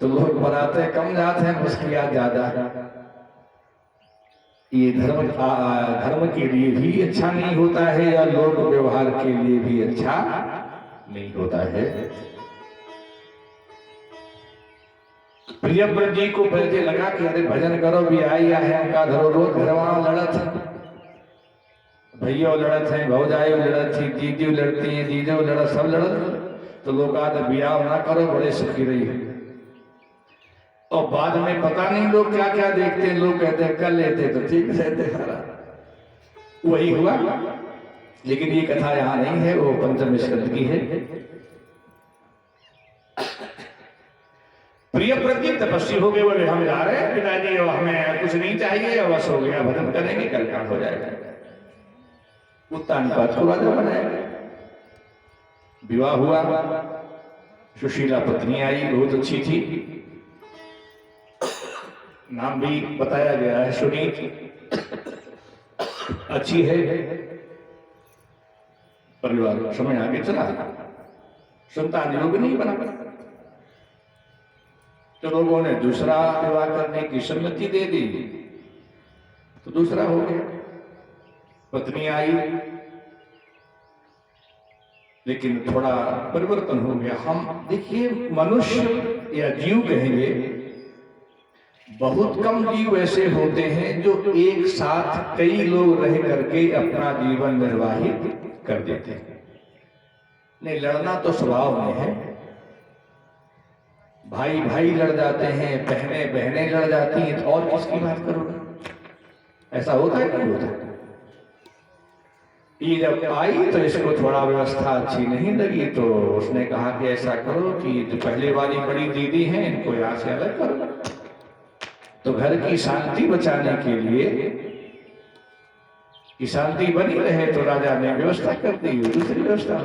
तो लोग बनाते कम जाते हैं, मुश्किलात ज्यादा। ये धर्म के लिए भी अच्छा नहीं होता है या लोक व्यवहार के लिए भी अच्छा नहीं होता है। प्रियव्रत जी को पहले लगा कि अरे भजन करो भी आया है उनका धरो, रोज घरवा लड़त भैया लड़त है, भौजाई लड़त थी, दीदी लड़ती है, जीजो लड़त, सब लड़त। तो लोग आते ब्याह ना करो, बड़े सुखी रही। और बाद में पता नहीं लोग क्या क्या देखते हैं, लोग कहते हैं कर लेते तो ठीक रहते, वही हुआ। लेकिन ये कथा यहाँ नहीं है, वो पंचम स्कंद की है। प्रियव्रत जी तपस्वी हो गए, बोले हम जा रहे हैं पिताजी, और हमें कुछ नहीं चाहिए, बस हो गया, भजन करेंगे, कल काम हो जाएगा। उत्तानपाद को राजा बनाया, विवाह हुआ, सुशीला पत्नी आई, बहुत अच्छी थी, नाम भी बताया गया है सुनीति, अच्छी है। परिवार समय आगे चला, संतान योग नहीं बना, तो लोगों ने दूसरा विवाह करने की सम्मति दे दी, तो दूसरा हो गया। पत्नी आई, लेकिन थोड़ा परिवर्तन हो गया। हम देखिए, मनुष्य या जीव कहेंगे, बहुत कम जीव ऐसे होते हैं जो एक साथ कई लोग रह करके अपना जीवन निर्वाहित कर देते हैं। नहीं, लड़ना तो स्वभाव में है, भाई भाई लड़ जाते हैं, बहनें बहनें लड़ जाती हैं, तो और किसकी बात करोगे? ऐसा होता है नहीं होता? ये जब आई तो इसको थोड़ा व्यवस्था अच्छी नहीं लगी, तो उसने कहा कि ऐसा करो कि जो पहले वाली बड़ी दीदी हैं इनको यहाँ से अलग करो। तो घर की शांति बचाने के लिए, कि शांति बनी रहे, तो राजा ने व्यवस्था कर दी, दूसरी व्यवस्था।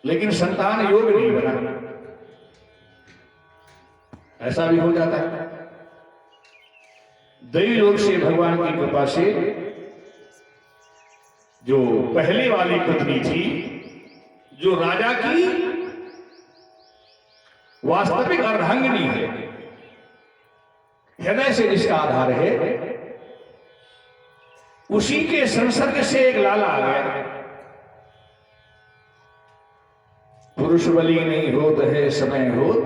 लेकिन संतान योग नहीं बना, ऐसा भी हो जाता है। दैवी लोक से भगवान की कृपा से जो पहले वाली पत्नी थी, जो राजा की वास्तविक अर्धांगिनी है, हृदय से जिसका आधार है, उसी के संसर्ग से एक लाला आ गया। पुरुष बलि नहीं होत है समय होत,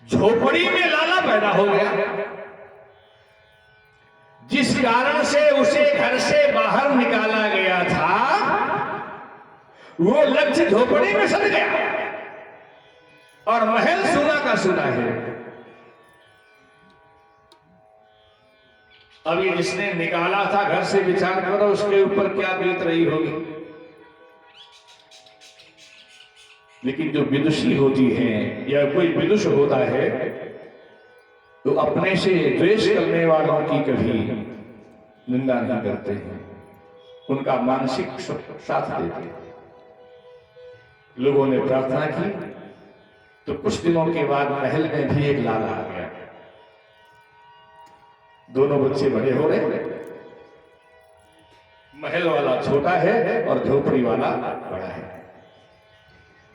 झोपड़ी में लाला पैदा हो गया, जिस कारण से उसे घर से बाहर निकाला गया था, वो लक्ष्य झोपड़ी में सड़ गया और महल सुना का सुना है। अब ये जिसने निकाला था घर से, विचार करो उसके ऊपर क्या बीत रही होगी। लेकिन जो विदुषी होती हैं या कोई विदुष होता है, तो अपने से द्वेष करने वालों की कभी निंदा नहीं करते हैं, उनका मानसिक साथ देते हैं। लोगों ने प्रार्थना की, तो कुछ दिनों के बाद महल में भी एक लाला आ गया। दोनों बच्चे बड़े हो गए, महल वाला छोटा है और झोपड़ी वाला बड़ा है।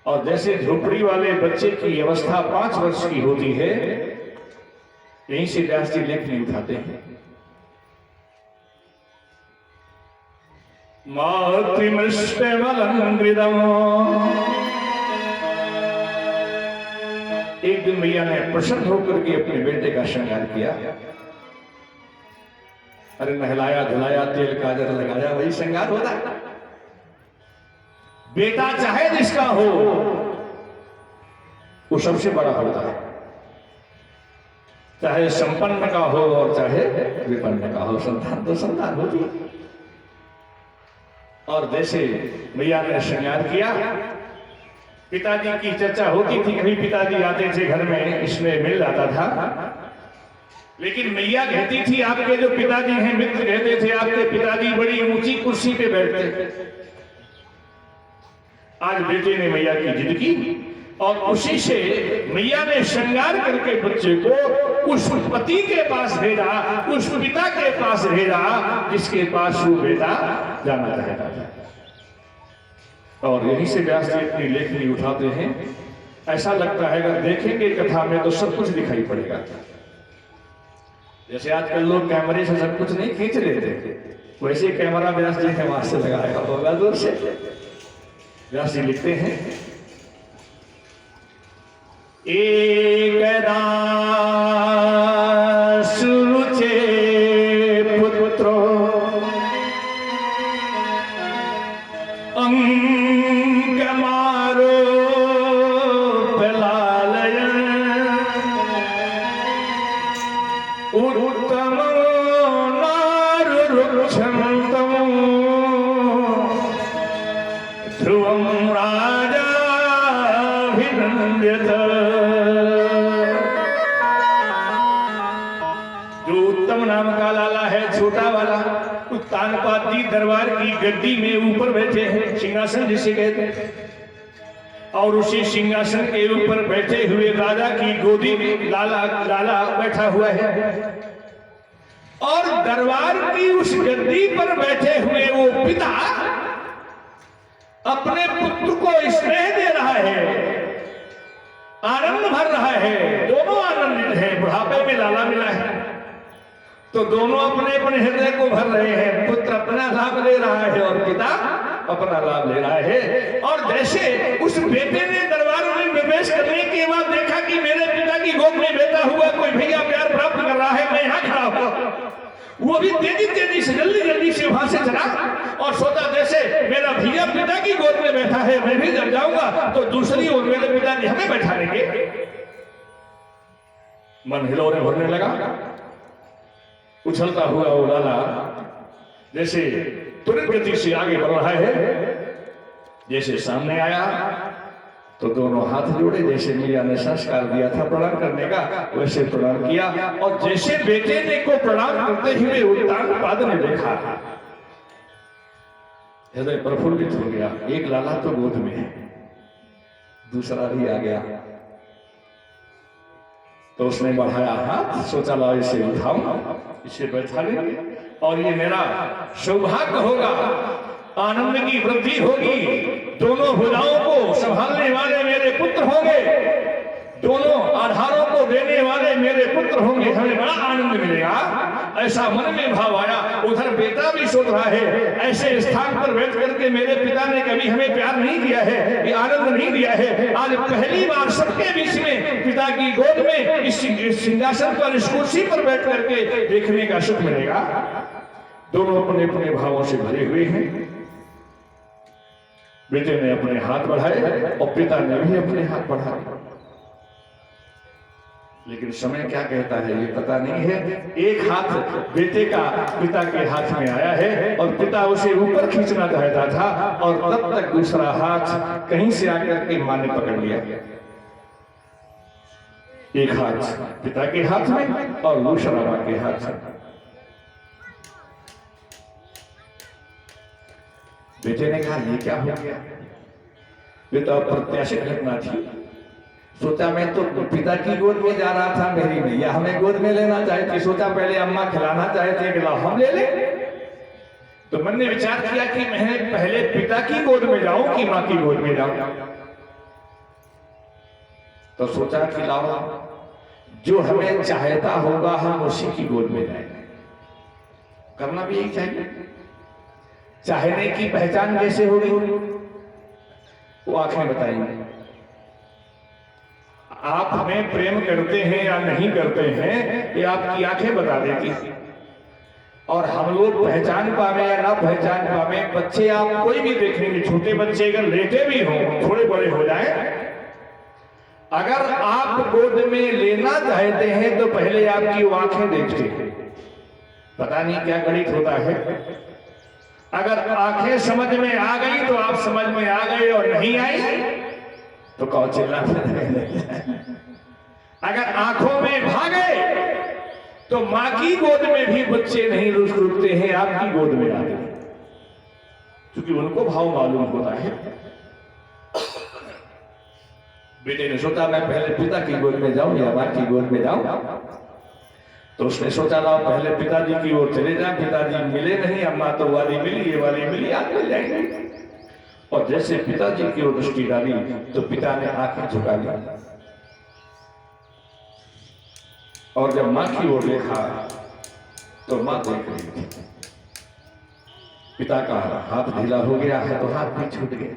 और जैसे झोपड़ी वाले बच्चे की अवस्था 5 वर्ष की होती है, यहीं से व्यास जी लेखनी उठाते हैं। एक दिन मैया ने प्रसन्न होकर के अपने बेटे का श्रृंगार किया। अरे नहलाया धुलाया, तेल काजल लगाया, वही श्रृंगार होता है। बेटा चाहे जिसका हो, वो सबसे बड़ा होता है, चाहे संपन्न का हो और चाहे विपन्न का हो। संतान तो संतान होती है। और जैसे मैया ने श्रृंगार किया, पिताजी की चर्चा होती थी, कभी पिताजी आते थे घर में, इसमें मिल जाता था। लेकिन मैया कहती थी, आपके जो पिताजी हैं, मित्र कहते थे आपके पिताजी बड़ी ऊंची कुर्सी पे बैठते। आज बेटे ने मैया की जिद की और उसी से मैया ने श्रृंगार करके बच्चे को उस पति के पास भेजा, उस पिता के पास भेजा जिसके पास वो बेटा जाना चाहता था। और यहीं से व्यास जी अपनी लेखनी उठाते हैं। ऐसा लगता है अगर देखेंगे कथा में तो सब कुछ दिखाई पड़ेगा। जैसे आजकल लोग कैमरे से सब कुछ नहीं खींच लेते, वैसे कैमरा व्यास जी ने वहां से लगाया होगा दूर से। व्यास जी लिखते हैं, एक सुरुचे पुत्रो अंग मारो पलालय उत्तम नारुरुक्षन्तम ध्रुवं राजाभिनन्द्यत। जो उत्तम नाम का लाला है, छोटा वाला, उत्तानपाती दरबार की गद्दी में ऊपर बैठे हैं, सिंहासन जिसे कहते हैं, और उसी सिंहासन के ऊपर बैठे हुए राजा की गोदी में लाला बैठा हुआ है, और दरबार की उस गद्दी पर बैठे हुए वो पिता अपने पुत्र को स्नेह दे रहा है, आनंद भर रहा है। दोनों आनंदित हैं। बुढ़ापे में लाला मिला है तो दोनों अपने अपने हृदय को भर रहे हैं। पुत्र अपना लाभ ले रहा है और पिता अपना लाभ ले रहा है। और जैसे उस बेटे ने दरबार में प्रवेश करने के बाद देखा कि मेरे पिता की गोद में बैठा हुआ कोई भैया प्यार प्राप्त कर रहा है, मैं यहाँ खड़ा हुआ, वो भी तेजी तेजी से जल्दी से वहां से चला और सोचा जैसे मेरा भैया पिता की गोद में बैठा है, मैं भी जब जाऊंगा तो दूसरी ओर मेरे पिताजी हमें बैठा लेंगे। मन हिलौरे भरने लगा। उछलता हुआ वो लाला जैसे तुरंत गति से आगे बढ़ रहा है। जैसे सामने आया तो दोनों हाथ जोड़े, जैसे मियां ने संस्कार दिया था प्रणाम करने का, वैसे प्रणाम किया। और जैसे बेटे ने को प्रणाम करते हुए उत्तानपाद ने देखा, हृदय प्रफुल्लित हो गया। एक लाला तो गोद में है, दूसरा भी आ गया। तो उसने बढ़ाया हाथ, सोचा ला इसे उठाऊं, इसे बैठा लेंगे और ये मेरा सौभाग्य होगा, आनंद की वृद्धि होगी। दोनों भुजाओं को संभालने वाले मेरे पुत्र होंगे, दोनों आधारों को देने वाले मेरे पुत्र होंगे, हमें बड़ा आनंद मिलेगा। ऐसा मन में भाव आया। उधर बेटा भी सोच रहा है, ऐसे स्थान पर बैठ करके मेरे पिता ने कभी हमें प्यार नहीं दिया है, ये आनंद नहीं दिया है। आज पहली बार सबके बीच में पिता की गोद में इस सिंहासन पर, इस कुर्सी पर बैठ करके देखने का सुख मिलेगा। दोनों अपने अपने भावों से भरे हुए हैं। बेटे ने अपने हाथ बढ़ाए और पिता ने भी अपने हाथ बढ़ाए, लेकिन समय क्या कहता है ये पता नहीं है। एक हाथ बेटे का पिता के हाथ में आया है और पिता उसे ऊपर खींचना चाहता था, और तब तक दूसरा हाथ कहीं से आकर के मां ने पकड़ लिया। एक हाथ पिता के हाथ में और दूसरा मां के हाथ में। बेटे ने कहा ये क्या हो गया? ये तो अप्रत्याशित घटना थी। सोचा मैं तो पिता की गोद में जा रहा था, मेरी मैया हमें गोद में लेना चाहती, सोचा पहले अम्मा खिलाना चाहते कि लाओ हम ले ले। तो मन ने विचार किया कि मैं पहले पिता की गोद में जाऊं कि मां की गोद में जाऊं। तो सोचा कि लाओ जो हमें चाहता होगा हम उसी की गोद में जाएंगे। करना भी यही चाहिए। चाहने की पहचान कैसे होगी? वो आंखें बताएंगे। आप हमें प्रेम करते हैं या नहीं करते हैं ये आपकी आंखें बता देगी। और हम लोग पहचान पावे या ना पहचान पावे, बच्चे आप कोई भी देखेंगे, छोटे बच्चे अगर लेटे भी हों, थोड़े बड़े हो जाएं, अगर आप गोद में लेना चाहते हैं तो पहले आपकी वो आंखें देखते हैं। पता नहीं क्या गणित होता है। अगर आंखें समझ में आ गई तो आप समझ में आ गए, और नहीं आई तो कौ चिल्लाते रहेंगे। अगर आंखों में भागे तो मां की गोद में भी बच्चे नहीं रुकते हैं, आपकी गोद में आते हैं, क्योंकि उनको भाव मालूम होता है। बेटे ने सोचा मैं पहले पिता की गोद में जाऊं या मां की गोद में जाऊं। तो उसने सोचा लाओ पहले पिताजी की ओर चले जाए, पिताजी मिले नहीं, अम्मा तो वाली मिली, ये वाली मिली, आज मिल जाएंगे। और जैसे पिताजी की ओर दृष्टि डाली तो पिता ने आंखें झुका ली, और जब मां की ओर देखा तो मां देख रही थी। पिता का हाथ ढीला हो गया है तो हाथ भी छूट गया,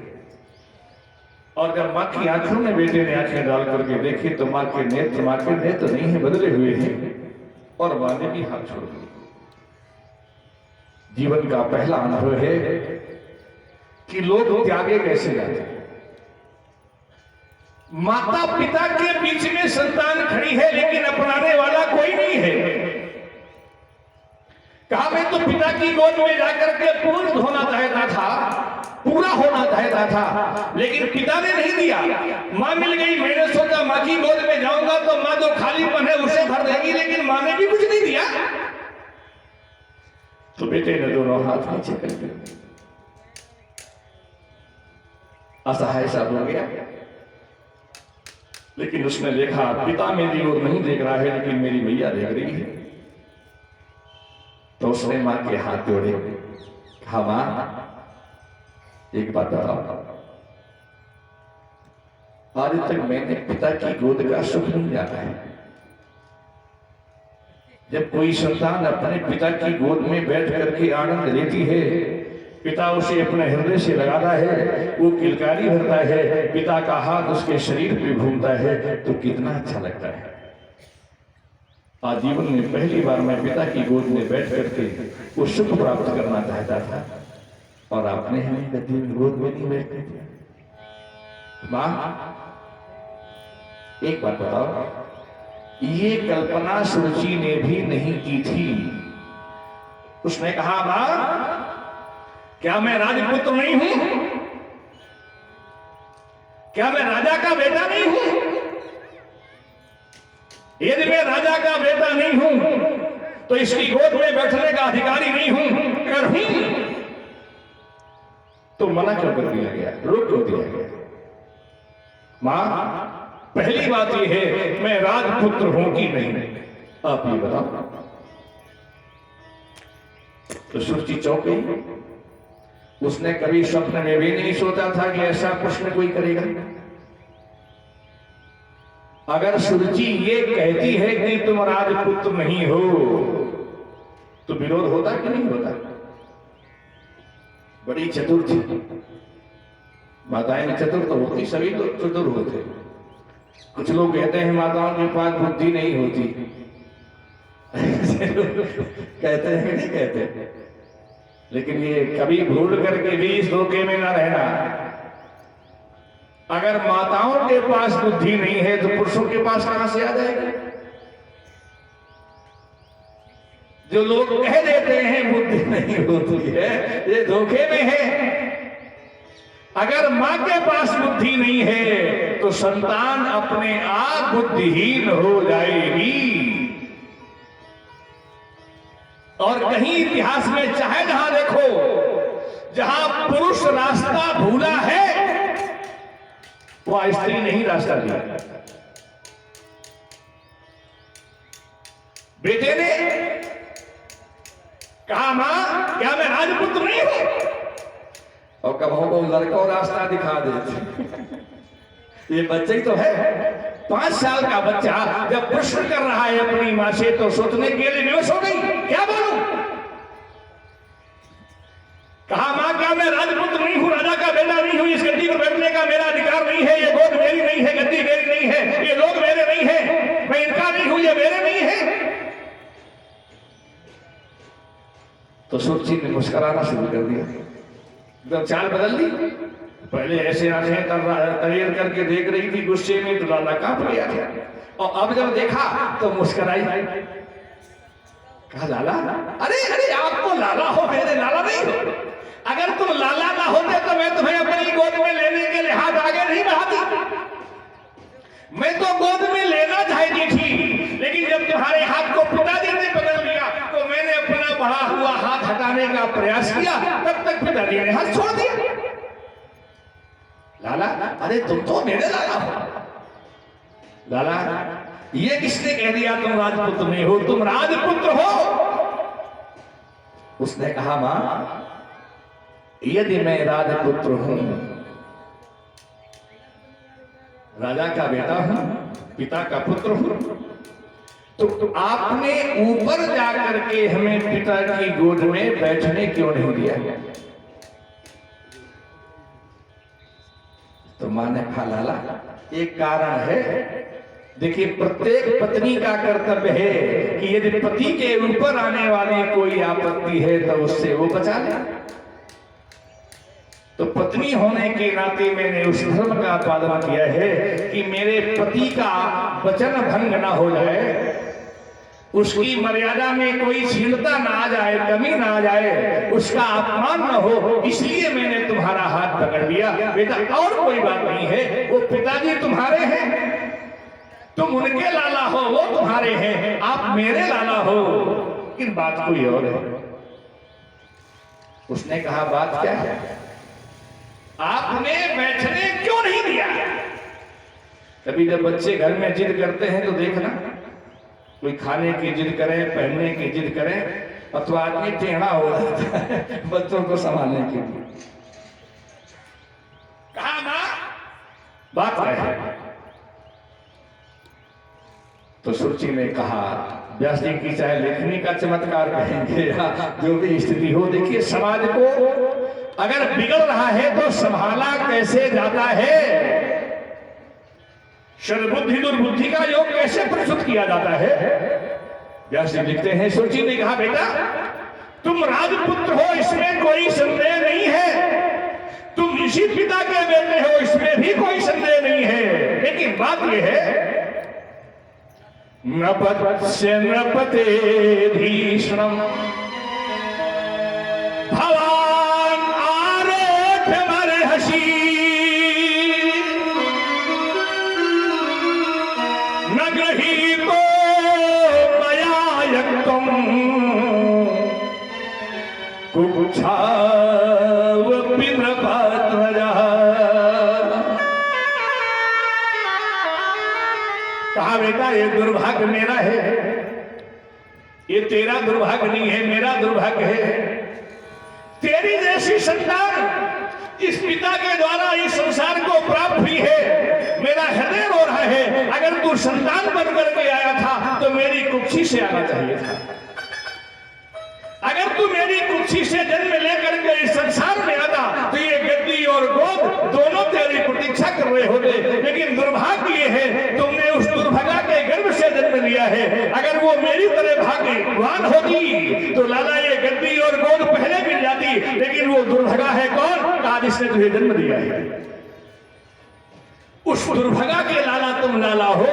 और जब मां की आंखों में बेटे ने आंखें डाल करके देखी तो मां के नेत्र नहीं है, बदले हुए हैं, और मां ने भी हाथ छोड़ दिया। जीवन का पहला अनुभव है कि लोग त्यागे कैसे जाते हैं। माता पिता के बीच में संतान खड़ी है लेकिन अपनाने वाला कोई नहीं है। कहा मैं तो पिता की गोद में जाकर के पूर्ण होना चाहता था, पूरा होना चाहता था, लेकिन पिता ने नहीं दिया। मां मिल गई, मैंने सोचा मां की गोद में जाऊंगा तो मां जो खालीपन है उसे भर देगी, लेकिन मां ने भी कुछ नहीं दिया। तो बेटे ने दोनों हाथ नीचे कर दिए, असहाय सा हो गया। लेकिन उसने देखा पिता मेरी ओर नहीं देख रहा है लेकिन मेरी मैया देख रही है। तो उसने मां के हाथ जोड़े, कहा मां एक बात बताओ, आज तक मैंने पिता की गोद का सुख नहीं जाना है। जब कोई संतान अपने पिता की गोद में बैठ करके आनंद लेती है, पिता उसे अपने हृदय से लगाता है, वो किलकारी भरता है, पिता का हाथ उसके शरीर पे घूमता है, तो कितना अच्छा लगता है। आज जीवन में पहली बार मैं पिता की गोद में बैठ करके वो सुख प्राप्त करना चाहता था, और आपने हमें कभी गोद में नहीं बैठने दिया। मां एक बात बताओ, ये कल्पना सुरुचि ने भी नहीं की थी। उसने कहा मां क्या मैं राजपुत्र नहीं हूं? क्या मैं राजा का बेटा नहीं हूं? यदि मैं राजा का बेटा नहीं हूं तो इसकी गोद में बैठने का अधिकारी नहीं हूं, अगर हूं तो मना क्यों कर दिया गया, रोक क्यों दिया गया? मां पहली बात यह है मैं राजपुत्र हूं कि नहीं, आप ये बताओ। तो सुरुचि चौंक गई। उसने कभी स्वप्न में भी नहीं सोचा था कि ऐसा प्रश्न कोई करेगा। अगर सुरुचि ये कहती है कि तुम राजपुत्र नहीं हो तो विरोध होता कि नहीं होता? बड़ी चतुर थी माताएं, चतुर तो होती, सभी तो चतुर होते। कुछ लोग कहते हैं माताओं के पास बुद्धि नहीं होती कहते हैं कि नहीं कहते, लेकिन ये कभी भूल करके भी इस धोखे में ना रहना। अगर माताओं के पास बुद्धि नहीं है तो पुरुषों के पास कहां से आ जाएगी? जो लोग कह देते हैं बुद्धि नहीं होती है, ये धोखे में है। अगर मां के पास बुद्धि नहीं है तो संतान अपने आप बुद्धिहीन हो जाएगी। और कहीं इतिहास में चाहे जहां देखो, जहां पुरुष रास्ता भूला है वह स्त्री नहीं रास्ता दिया। बेटे ने कहा मां क्या मैं राजपुत्र नहीं हूं? और कब को लड़कों रास्ता दिखा देते। ये बच्चे तो है, 5 साल का बच्चा जब प्रश्न कर रहा है अपनी मां से तो सोचने के लिए बेहोश हो गई, क्या बोलूं? कहा मां क्या मैं राजपुत्र नहीं हूं, राजा का बेटा नहीं हूं, इस गद्दी पर बैठने का मेरा अधिकार नहीं है, ये गोद मेरी नहीं है, गद्दी मेरी नहीं है, ये लोग मेरे नहीं है, मैं इनका नहीं हूं, ये मेरे नहीं है। तो सुरुचि ने मुस्कुराना शुरू कर दिया, एकदम चाल बदल दी। पहले ऐसे आंखें तैयार करके देख रही थी गुस्से में, तो लाला कांप गया था, और अब जब देखा तो मुस्कुराई। कहा लाला, अरे अरे आप तो लाला हो, मेरे लाला नहीं हो। अगर तुम लाला ना होते तो मैं तुम्हें अपनी गोद में लेने के लिए हाथ आगे नहीं बढ़ाती। मैं तो गोद में लेना चाहती थी, लेकिन जब तुम्हारे हाथ को पिताजी ने पकड़ लिया तो मैंने अपना बढ़ा हुआ हाथ हटाने का प्रयास किया, तब तक पिताजी ने हाथ छोड़ दिया। लाला, अरे तुम तो मेरे लाला हो। लाला, ये किसने कह दिया तुम राजपुत्र नहीं हो, तुम राजपुत्र हो। उसने कहा मां यदि मैं राजपुत्र हूं, राजा का बेटा हूं, पिता का पुत्र हूं, तो आपने ऊपर जाकर के हमें पिता की गोद में बैठने क्यों नहीं दिया? तो मां ने कहा लाला एक कारण है। देखिए प्रत्येक पत्नी का कर्तव्य है कि यदि पति के ऊपर आने वाली कोई आपत्ति है तो उससे वो बचा ले। तो पत्नी होने के नाते मैंने उस धर्म का पालन किया है कि मेरे पति का वचन भंग ना हो जाए, उसकी मर्यादा में कोई छीनता ना आ जाए, कमी ना आ जाए, उसका अपमान ना हो, इसलिए मैंने तुम्हारा हाथ पकड़ लिया। बेटा और कोई बात नहीं है, वो पिताजी तुम्हारे हैं, तुम उनके लाला हो, वो तुम्हारे हैं, आप मेरे लाला हो, लेकिन बात कोई और है। उसने कहा बात क्या है? आपने बैठने क्यों नहीं दिया? कभी जब बच्चे घर में जिद करते हैं तो देखना, कोई खाने की जिद करे, पहनने की जिद करे, अथवा आदमी टेढ़ा हो जाता है बच्चों को संभालने के लिए। कहा मां बात क्या है? तो सुरुचि ने कहा, व्यास जी की चाहे लेखनी का चमत्कार कहेंगे या जो भी स्थिति हो, देखिए समाज को अगर बिगड़ रहा है तो संभाला कैसे जाता है, सद्बुद्धि दुर्बुद्धि का योग कैसे प्रस्तुत किया जाता है। व्यास जी लिखते हैं, सुरुचि ने कहा बेटा तुम राजपुत्र हो इसमें कोई संदेह नहीं है, तुम ऋषि पिता के बेटे हो इसमें भी कोई संदेह नहीं है, लेकिन बात यह है नपत्स्य नपते धीष्णम भवान आरोग्य मरहसी न गृहीतो मया यक्तम कुक्षावपि नृपात्मजः। कहा बेटा ये दुर्भाग्य मेरा है, ये तेरा दुर्भाग्य नहीं है, मेरा दुर्भाग्य है। तेरी जैसी संतान इस पिता के द्वारा इस संसार को प्राप्त हुई है, मेरा हृदय रो रहा है। अगर तू संतान बनकर के आया था तो मेरी कुक्षी से आना चाहिए था, अगर तू मेरी कुक्षी से जन्म लेकर के इस संसार में आता तो ये गद्दी और गोद दोनों तेरी प्रतीक्षा कर रहे होते। लेकिन दुर्भाग्य ये है तुमने उस दुर्भागा के गर्भ से जन्म लिया है। अगर वो मेरी तरह भाग्यवान होती तो लाला ये गद्दी और गोद पहले मिल जाती, लेकिन वो दुर्भागा है कौन? कहा जिसने तुझे जन्म दिया है। उस दुर्भागा के लाला तुम लाला हो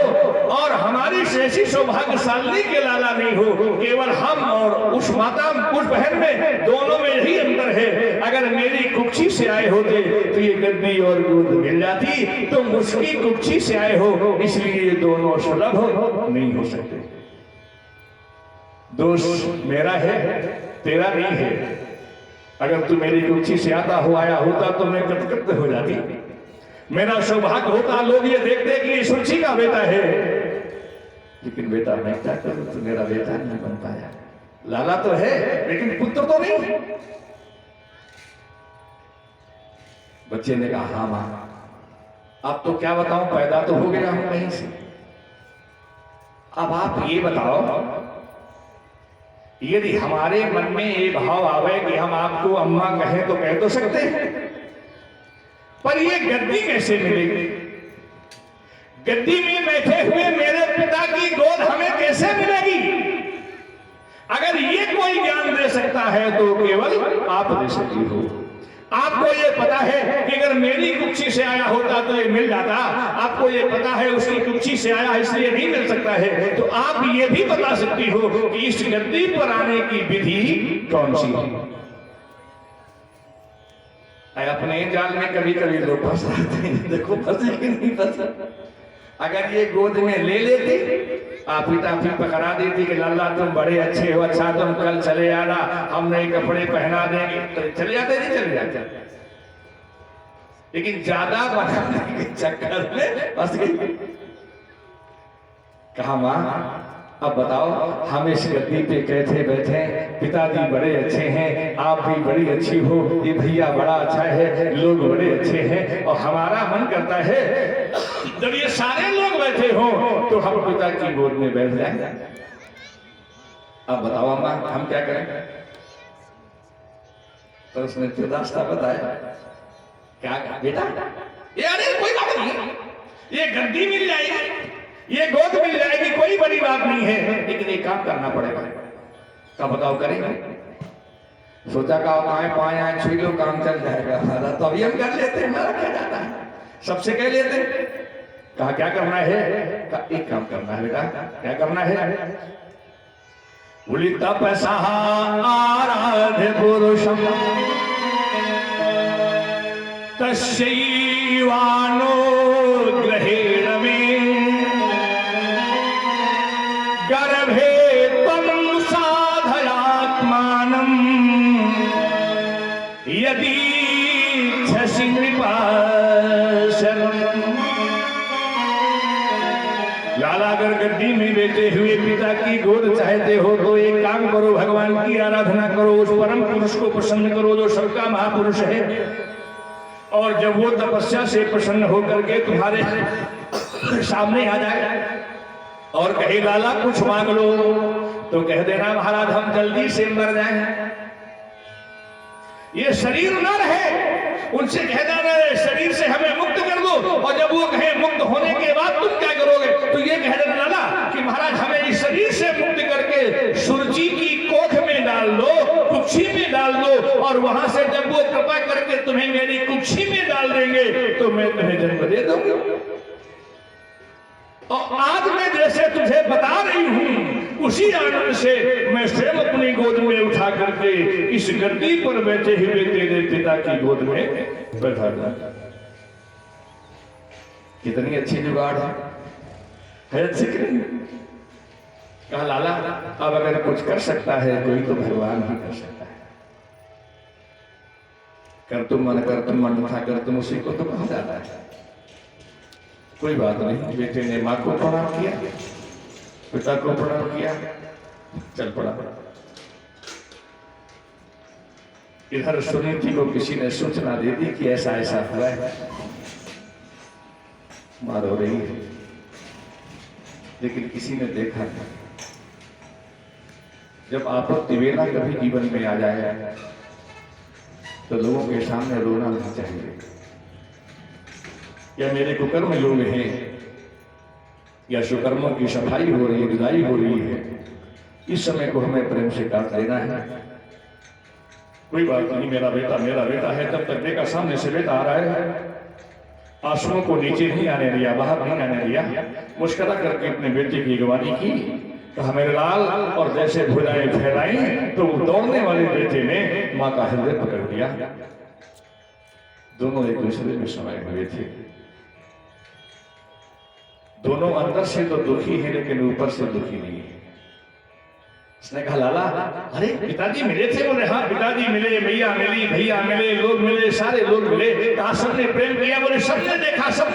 और हमारी शेषी सौभाग्यशाली के लाला नहीं हो। केवल हम और उस माता उस बहन में दोनों में यही अंतर है। अगर मेरी कुक्षी से आए होते तो ये गद्दी और गोद मिल जाती, तुम उसकी कुक्षी से आए हो, इसलिए ये दोनों सुलभ नहीं हो सकते। दोष मेरा है, तेरा नहीं है। अगर तू मेरी कुक्षी से आता हो आया होता तो मैं कृतकृत्य हो जाती, मेरा सौभाग्य होता, लोग ये देखते कि ये सुरुचि का बेटा है। लेकिन बेटा मैं क्या करूं, तो मेरा बेटा नहीं बन पाया। लाला तो है लेकिन पुत्र तो नहीं। बच्चे ने कहा हाँ मां, अब तो क्या बताऊं, पैदा तो हो गया हूं कहीं से। अब आप ये बताओ, यदि हमारे मन में ये भाव आवे कि हम आपको अम्मा कहें तो कह तो सकते हैं, पर ये गद्दी कैसे मिलेगी? गद्दी में बैठे हुए मेरे पिता की गोद हमें कैसे मिलेगी? अगर ये कोई ज्ञान दे सकता है तो केवल आप दे सकती हो। आपको ये पता है कि अगर मेरी कुक्षी से आया होता तो ये मिल जाता, आपको ये पता है उसकी कुक्षी से आया इसलिए नहीं मिल सकता है, तो आप ये भी बता सकती हो कि इस गद्दी पर आने की विधि कौन सी है। अपने जाल में कभी कभी लोग फंस जाते हैं, देखो फंसे कि नहीं फंसा। अगर ये गोद में ले लेते, आप पिता फिर पकड़ा देती कि लाला तुम बड़े अच्छे हो, अच्छा तुम कल चले आना, हम नए कपड़े पहना देंगे, तो चले जाते नहीं चले जाते। लेकिन ज्यादा बनाने के चक्कर में फंस गई। कहा मां अब बताओ, हम इस गद्दी पे कैसे बैठे? पिताजी बड़े अच्छे हैं, आप भी बड़ी अच्छी हो, ये भैया बड़ा अच्छा है, लोग बड़े अच्छे हैं, और हमारा मन करता है जब ये सारे लोग बैठे हो तो हम पिता की गोद में बैठ जाएं। अब बताओ अम्मा, हम क्या करें? तो उसने फिर रास्ता बताया। क्या बेटा? ये अरे कोई बात नहीं, ये गद्दी मिल जाएगी, ये गोद मिल जाएगी, कोई बड़ी बात नहीं है, लेकिन एक काम करना पड़ेगा। क्या बताओ करेंगे? सोचा का पाए छुई लो, काम चल जाएगा। तो अभी हम कर लेते हैं, हमारा क्या जाता है, सबसे कह लेते हैं। कहा क्या करना है? कहा एक काम करना है बेटा। क्या करना है? बोली तपसा आराध्य पुरुषम तस्यैवानो ग्रहेण में गर्भे त्वं साधयात्मानं यदि इच्छसि नृपाशनम्। लाला अगर गद्दी में बैठे हुए पिता की गोद चाहते हो तो एक काम करो, भगवान की आराधना करो, उस परम पुरुष को प्रसन्न करो जो सबका महापुरुष है। और जब वो तपस्या से प्रसन्न होकर के तुम्हारे सामने आ जाए और कहे लाला कुछ मांग लो, तो कह देना महाराज हम जल्दी से मर जाएं, ये शरीर न रहे। उनसे कह देना शरीर से हमें मुक्त कर दो, और जब वो कहे मुक्त होने के बाद तुम क्या करोगे, तो ये कह देना लाला कि महाराज हमें इस शरीर से मुक्त करके सुरुचि की कोख में डाल दो, कुक्षी में डाल दो, और वहां से जब वो कृपा करके तुम्हें मेरी कुक्षी में डाल देंगे तो मैं तुम्हें जन्म दे दूंगा। और आज मैं जैसे तुझे बता रही हूं उसी आनंद से मैं स्वयं अपनी गोद में उठा करके इस गद्दी पर बैठे हुए तेरे पिता की गोद में बैठा दूंगा। कितनी अच्छी जुगाड़ है अच्छी कि नहीं? कहा लाला अब अगर कुछ कर सकता है कोई तो भगवान ही कर सकता है। कर तुम मन था कर तुम उसी को तो कहा जाता है। कोई बात नहीं, बेटे ने माँ को प्रणाम किया, पिता को प्रणाम किया, चल पड़ा। इधर सुनीति को किसी ने सूचना दे दी कि ऐसा ऐसा हुआ है, मार हो रही है, लेकिन किसी ने देखा नहीं। जब आपत्ति वेला कभी जीवन में आ जाए तो लोगों के सामने रोना नहीं चाहिए। या मेरे कुकर्म लोग हैं, या सुकर्मों की सफाई हो रही है, विदाई हो रही है, इस समय को हमें प्रेम से काट देना है। कोई बात नहीं, मेरा बेटा है, तब तक देखा सामने से बेटा आ रहा है, आंसुओं को नीचे नहीं आने दिया, बाहर नहीं आने दिया, मुस्कुरा करके अपने बेटे की अगवानी की। कहा मेरे लाल, और जैसे भुजाएं फैलाई तो दौड़ने वाले बेटे ने माँ का हृदय पकड़ लिया। दोनों एक दूसरे में समाये हुए थे, दोनों अंदर से तो दुखी है लेकिन ऊपर से दुखी नहीं है। उसने कहा लाला अरे पिताजी मिले थे? बोले हाँ पिताजी मिले, भैया मिली, भैया मिले, लोग मिले, सारे लोग मिले। कहा सबने प्रेम किया? बोले सबने देखा, सबने